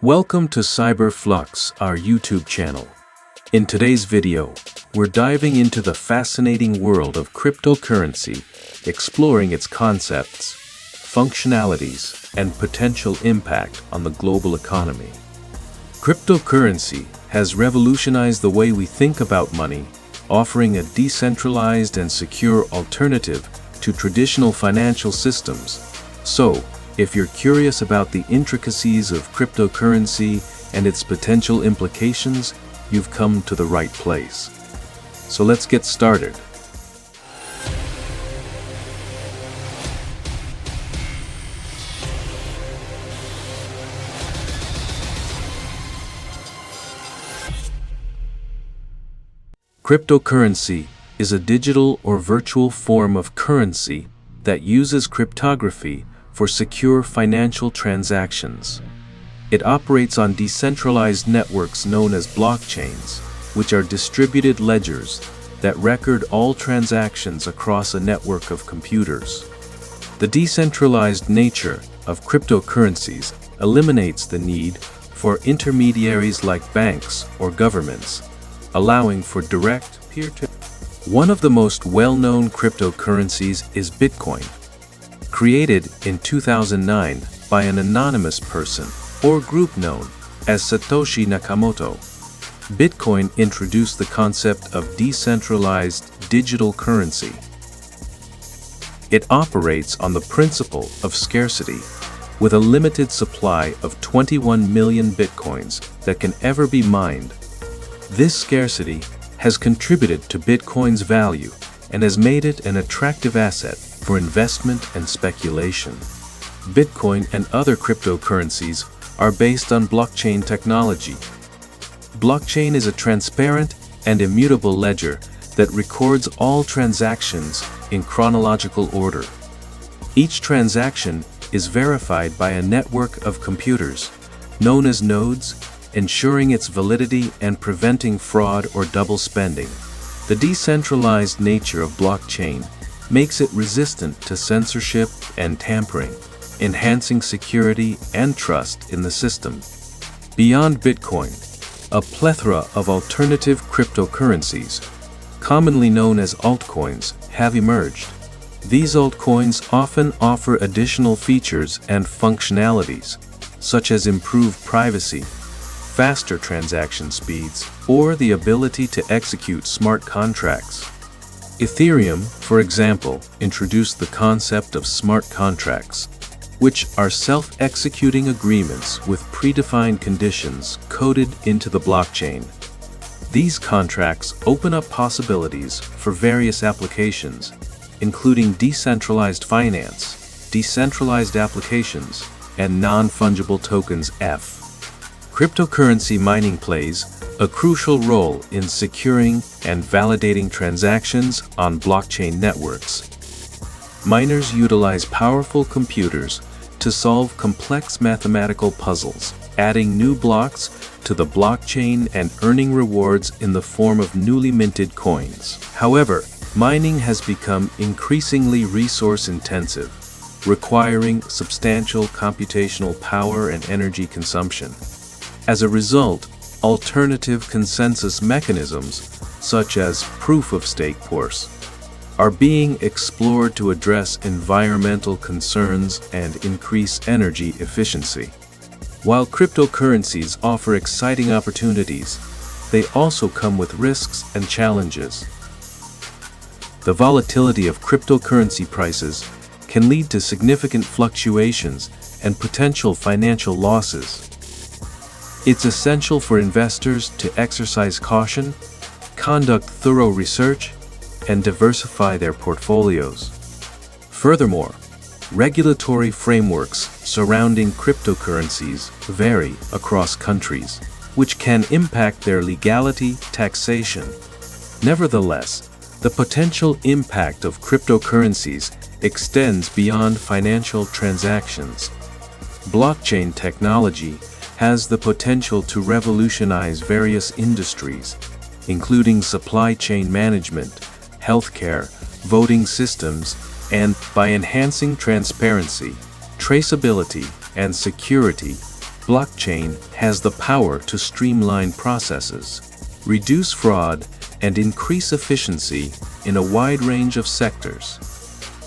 Welcome to Flux, our YouTube channel. In today's video, we're diving into the fascinating world of cryptocurrency, exploring its concepts, functionalities, and potential impact on the global economy. Cryptocurrency has revolutionized the way we think about money, offering a decentralized and secure alternative to traditional financial systems. So, if you're curious about the intricacies of cryptocurrency and its potential implications, you've come to the right place. So let's get started. Cryptocurrency is a digital or virtual form of currency that uses cryptography for secure financial transactions. It operates on decentralized networks known as blockchains, which are distributed ledgers that record all transactions across a network of computers. The decentralized nature of cryptocurrencies eliminates the need for intermediaries like banks or governments, allowing for direct peer-to-peer. One of the most well-known cryptocurrencies is Bitcoin. Created in 2009 by an anonymous person or group known as Satoshi Nakamoto, Bitcoin introduced the concept of decentralized digital currency. It operates on the principle of scarcity, with a limited supply of 21 million Bitcoins that can ever be mined. This scarcity has contributed to Bitcoin's value and has made it an attractive asset for investment and speculation. Bitcoin and other cryptocurrencies are based on blockchain technology. Blockchain is a transparent and immutable ledger that records all transactions in chronological order. Each transaction is verified by a network of computers, known as nodes, ensuring its validity and preventing fraud or double spending. The decentralized nature of blockchain makes it resistant to censorship and tampering, enhancing security and trust in the system. Beyond Bitcoin, a plethora of alternative cryptocurrencies, commonly known as altcoins, have emerged. These altcoins often offer additional features and functionalities, such as improved privacy, faster transaction speeds, or the ability to execute smart contracts. Ethereum, for example, introduced the concept of smart contracts, which are self-executing agreements with predefined conditions coded into the blockchain. These contracts open up possibilities for various applications, including decentralized finance, decentralized applications, and non-fungible tokens (F). Cryptocurrency mining plays a crucial role in securing and validating transactions on blockchain networks. Miners utilize powerful computers to solve complex mathematical puzzles, adding new blocks to the blockchain and earning rewards in the form of newly minted coins. However, mining has become increasingly resource-intensive, requiring substantial computational power and energy consumption. As a result, alternative consensus mechanisms, such as proof-of-stake cores, are being explored to address environmental concerns and increase energy efficiency. While cryptocurrencies offer exciting opportunities, they also come with risks and challenges. The volatility of cryptocurrency prices can lead to significant fluctuations and potential financial losses. It's essential for investors to exercise caution, conduct thorough research, and diversify their portfolios. Furthermore, regulatory frameworks surrounding cryptocurrencies vary across countries, which can impact their legality, taxation. Nevertheless, the potential impact of cryptocurrencies extends beyond financial transactions. Blockchain technology has the potential to revolutionize various industries, including supply chain management, healthcare, voting systems, and by enhancing transparency, traceability, and security, blockchain has the power to streamline processes, reduce fraud, and increase efficiency in a wide range of sectors.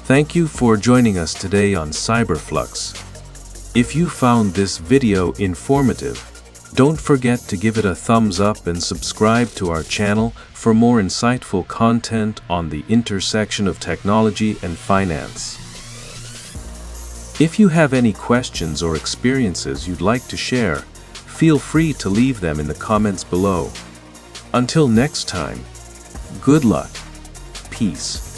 Thank you for joining us today on Cyberflux. If you found this video informative, don't forget to give it a thumbs up and subscribe to our channel for more insightful content on the intersection of technology and finance. If you have any questions or experiences you'd like to share, feel free to leave them in the comments below. Until next time, good luck, peace.